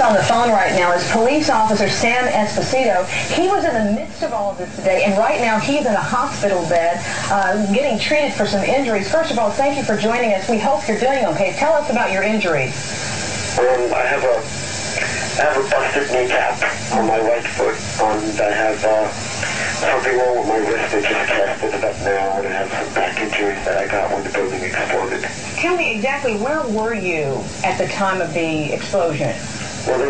on the phone right now is police officer Sam Esposito. He was in the midst of all of this today, and right now he's in a hospital bed getting treated for some injuries. First of all, thank you for joining us. We hope you're doing okay. Tell us about your injuries. I have a busted kneecap on my right foot, and I have something wrong with my wrist that just casted it up now, and I have some back injuries that I got when the building exploded. Tell me exactly, where were you at the time of the explosion? Well,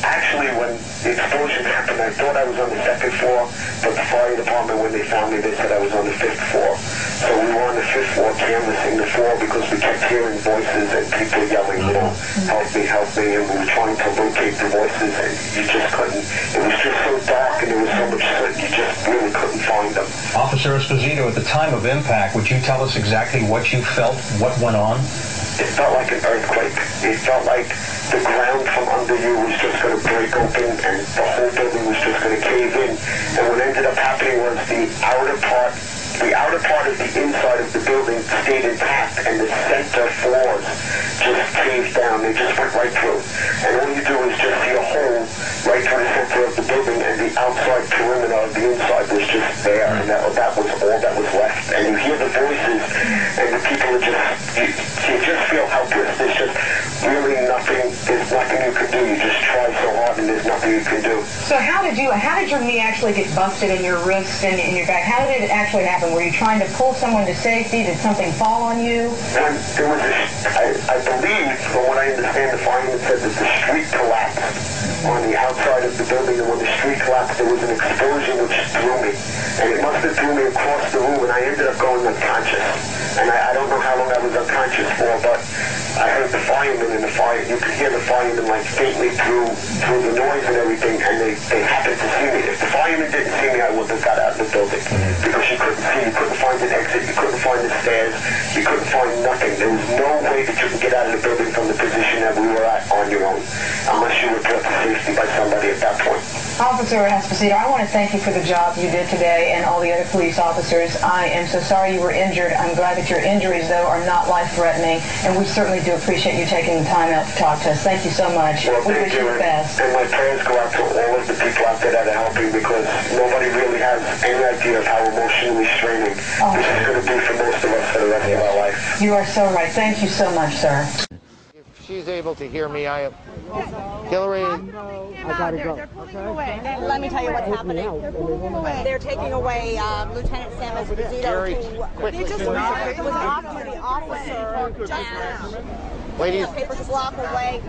actually, when the explosion happened, I thought I was on the second floor, but the fire department, when they found me, they said I was on the fifth floor. So we were on the fifth floor canvassing the floor because we kept hearing voices and people yelling, you know, help me, and we were trying to locate the voices, and you just couldn't. It was just so dark, and there was so much soot, you just really couldn't find them. Officer Esposito, at the time of impact, would you tell us exactly what you felt, what went on? It felt like an earthquake. It felt like the ground from under you was just going to break open and the whole building was just going to cave in. And what ended up happening was the outer part of the inside of the building stayed intact, and the center floors just caved down. They just went right through. And all you do is just see a hole right through the center of the building, and the outside perimeter of the inside was just there, and that was all that was left. And you hear the voices, and the people are you just feel helpless. There's just really nothing, there's nothing you can do. You just try so hard, and there's nothing you can do. So how did your knee actually get busted in your wrist and in your back? How did it actually happen? Were you trying to pull someone to safety? Did something fall on you? When there was I believe, from what I understand, the fireman said that the street collapsed on the outside of the building, and when the street collapsed, there was an explosion which threw me. And it must have threw me across the room, and I ended up going unconscious. And I don't know how long I was unconscious for, but I heard the firemen and you could hear the firemen like faintly through the noise and everything, and they happened to see me. If the firemen didn't see me, I wouldn't have got out of the building, because you couldn't see, you couldn't find an exit, you couldn't find the stairs, you couldn't find nothing. There was no way that you could get out of the building from the position that we were at on your own, unless you were brought to safety by somebody at that point. Officer Esposito, I want to thank you for the job you did today and all the other police officers. I am so sorry you were injured. I'm glad that your injuries, though, are not life-threatening, and we certainly do appreciate you taking the time out to talk to us. Thank you so much. Well, we wish you the best. And my prayers go out to all of the people out there that are helping, because nobody really has any idea of how emotionally straining this is going to be for most of us for the rest of our life. You are so right. Thank you so much, sir. If she's able to hear me, Hillary, I gotta go. They're pulling him away. Let me tell you what's happening. They're pulling him away. They're taking away Lieutenant Sam Esposito. They just was off-duty officer just now. ladies. Papers block away,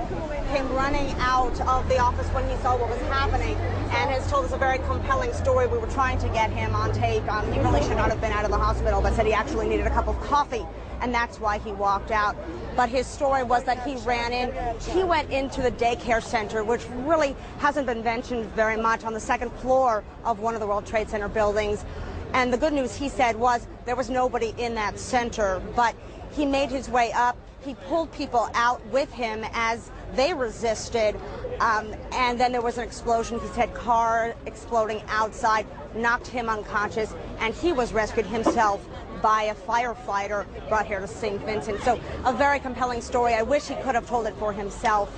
came running out of the office when he saw what was happening, and has told us a very compelling story. We were trying to get him on tape. He really should not have been out of the hospital, but said he actually needed a cup of coffee, and that's why he walked out. But his story was that he ran in. He went into the daycare center, which really hasn't been mentioned very much, on the second floor of one of the World Trade Center buildings. And the good news, he said, was there was nobody in that center, but he made his way up. He pulled people out with him as they resisted, and then there was an explosion. He said car exploding outside, knocked him unconscious, and he was rescued himself by a firefighter brought here to St. Vincent. So a very compelling story. I wish he could have told it for himself,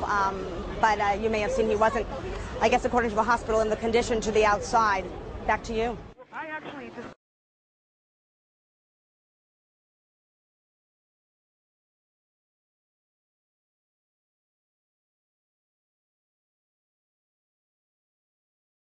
but you may have seen he wasn't, I guess according to the hospital, in the condition to the outside. Back to you.